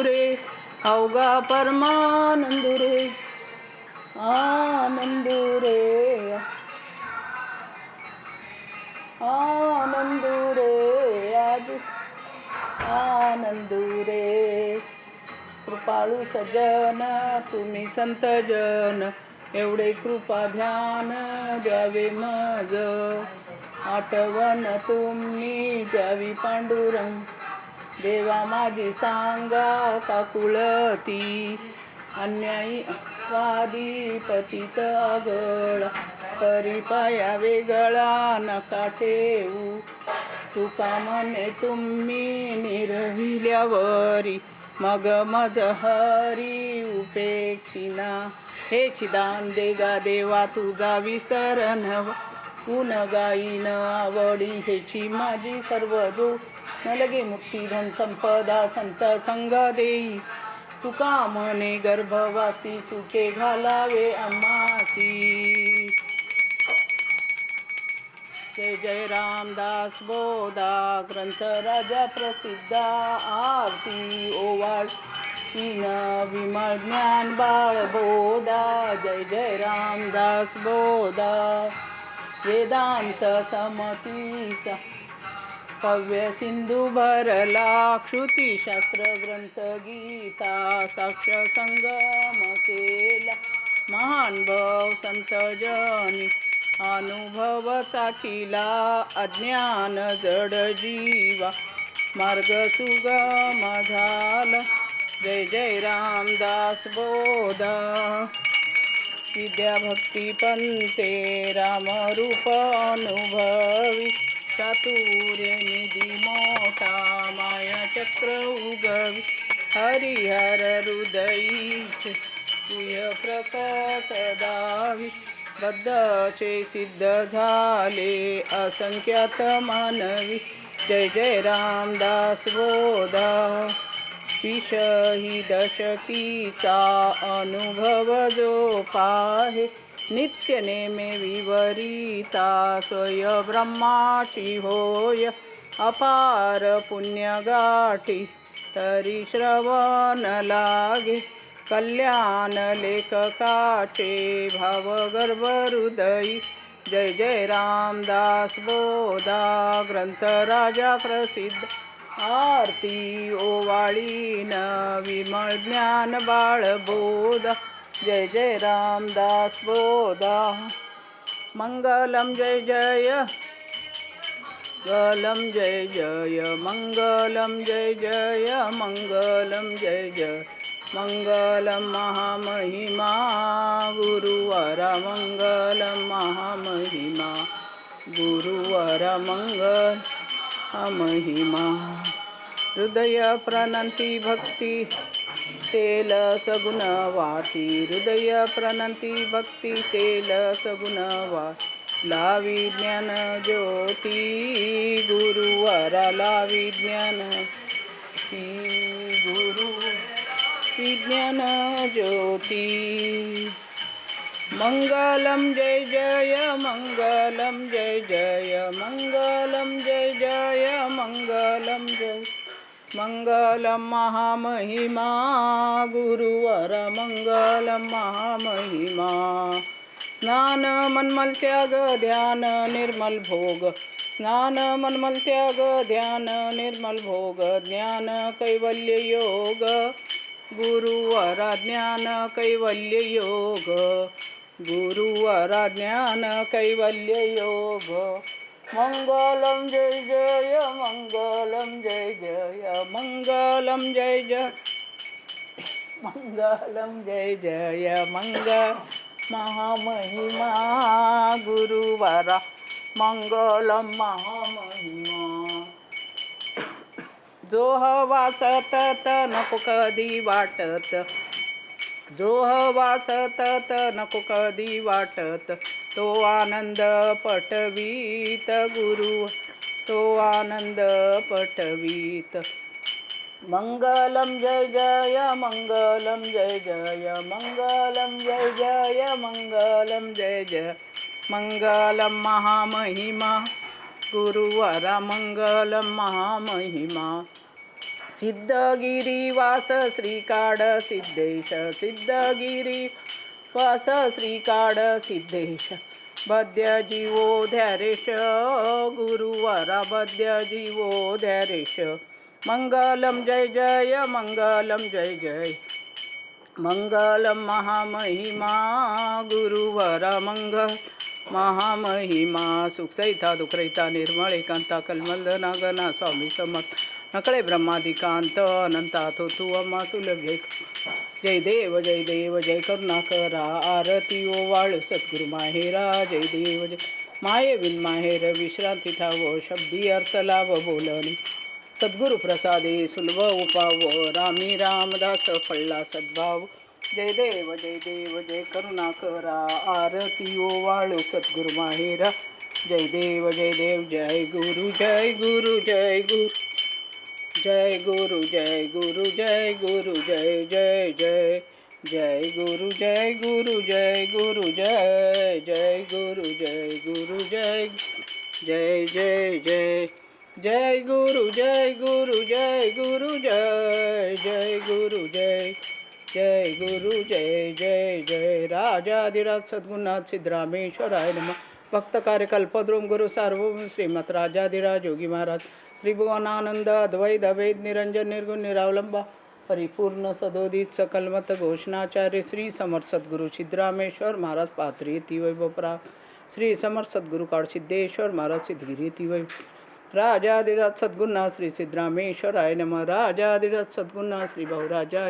रे अवघा परमानंद रे आनंद रे आनंद रे आज आनंद रे कृपाळू सज्जन तुम्ही संत जन एवढे कृपा ध्यान द्यावे मज आठवण तुम्ही द्यावी पांडुरंग देवा माझी सांगा काकुळती अन्यायी वादी पतित आगळा परिपाया वेगळा नका ठेवू तुका म्हणे तुम्ही निर्विल्यावरी मग मज हरी उपेक्षिना हे चिदान देगा देवा तुझा विसर नव गुण गाईन आवडी हेची माझी सर्व जो न लगे मुक्ती धन संपदा संत संग देई तुका म्हणे गर्भवासी सुखे घालावे आम्हासी जय जय रामदास बोधा ग्रंथ राजा प्रसिद्धा आरती ओवाळ तीन विमल ज्ञान बाळ बोधा जय जय रामदास बोधा वेदांत समतीचा काव्य सिंधू भरला श्रुतीशास्त्र ग्रंथ गीता साक्ष संगम केला महान भव संत जनी अनुभव साखिला अज्ञान जड जीवा मार्ग सुगम झाला जय जय रामदास बोधा विद्या भक्ती पंते रामरूप अनुभवी चातुर्य निधी मोठा माया चक्र उगवी हरिहर हृदयीच तुय प्रकट दावी बद्धचे सिद्ध झाले असंख्यात मानवी जय जय रामदास बोधा विषही दशकीचा अनुभव जो पाहे नित्य नेमे विवरिता स्वय ब्रह्माची होय अपार पुण्य गाठी तरी श्रवण लागे कल्याण लेखकाचे भावगर्भ हृदयी जय जय रामदास बोधा ग्रंथ राजा प्रसिद्ध आरती ओवाळीन विमल ज्ञान बाळ बोधा जय जय रामदास बोधा मंगलम जय जय गलम जय जय मंगलम जय जय मंगलम जय जय मंगलम महामहिमा गुरुवर मंगलम महामहिमा गुरुवर मंगल महिमा हृदय प्रणंती भक्ती तेल सगुण वाटी हृदय प्रणंती भक्ती तेल सगुण वाटी लावी ज्ञान ज्योती गुरुवरा लावी ज्ञान गुरु विज्ञान ज्योती मंगलम जय जय मंगलम जय जय मंगलम जय जय मंगलम जय मंगलम महामहिमा गुरुवर मंगलम महामहिमा स्नान मनमल त्याग ध्यान निर्मल भोग स्नान मनमल त्याग ध्यान निर्मल भोग ज्ञान कैवल्य योग गुरुवर ज्ञान कैवल्य योग गुरुवर ज्ञान कैवल्य योग मंगलम जय जय मंगलम जय जय मंगलम जय जय मंगलम जय जय मंगल महामहिमा गुरुवर मंगलम महामहिमा जो हवा सतत नको कधी वाटत जो हवा सतत नको कधी वाटत तो आनंद पटवीत गुरु तो आनंद पटवीत मंगलम जय जय मंगलम जय जय मंगलम जय जय मंगलम जय जय मंगलम महामहिमा गुरुवर मंगलम महामहिमा सिद्धगिरीवास श्रीकाड सिद्धेश सिद्धगिरी वास श्रीकाड सिद्धेश बद्य जीवो ध्यारेश गुरुवारा बद्य जीवो ध्यारेश मंगलम जय जय मंगलम जय जय मंगलम महामहिमा गुरुवरा मंगल महामहिमा सुखसहिता दुखरहिता निर्मळ एकांता कलमल गना स्वामी समर्थ नकळे ब्रह्मादिकांत अनंता तू अम्मा सुलभ जय देव जय करुणाकरा आरती ओवाळ सद्गुरु माहेरा जय देव जय माये विन माहेर विश्रांती ठाव शब्दी अर्थ लाभ बोलणी सद्गुरु प्रसादे सुलभ उपाव रामी रामदास फळला सद्भाव जय देव जय करुणाकरा आरती ओवाळू सद्गुरु माहेरा जय देव जय गुरु जय गुरु जय गुरु जय गुरु जय गुरु जय गुरु जय जय जय जय गुरु जय गुरु जय गुरु जय जय गुरु जय गुरु जय जय जय जय जय गुरु जय गुरु जय गुरु जय जय गुरु जय जय गुरु जय जय जय राजाधिराज सद्गुरुनाथ सिद्धरामेश्वराय नमः भक्त कार्यकल्पद्रुम गुरु सार्वभौम श्रीमत राजाधिराज योगी महाराज श्री भुवनानंद अद्वैत अभेद निरंजन निर्गुण निरावलंबा परिपूर्ण सदोदित सकलमत घोषणाचार्य श्री समर्थ सद्गुरु सिद्धरामेश्वर महाराज पात्री तिवैभवपरा श्री समर्थ सद्गुरु काळ सिद्धेश्वर महाराज सिद्धगिरी तिवै राजाधिराज सद्गुरुनाथ श्री सिद्धरामेश्वराय नमः राजाधिराज सद्गुरुनाथ श्री भाऊराजाय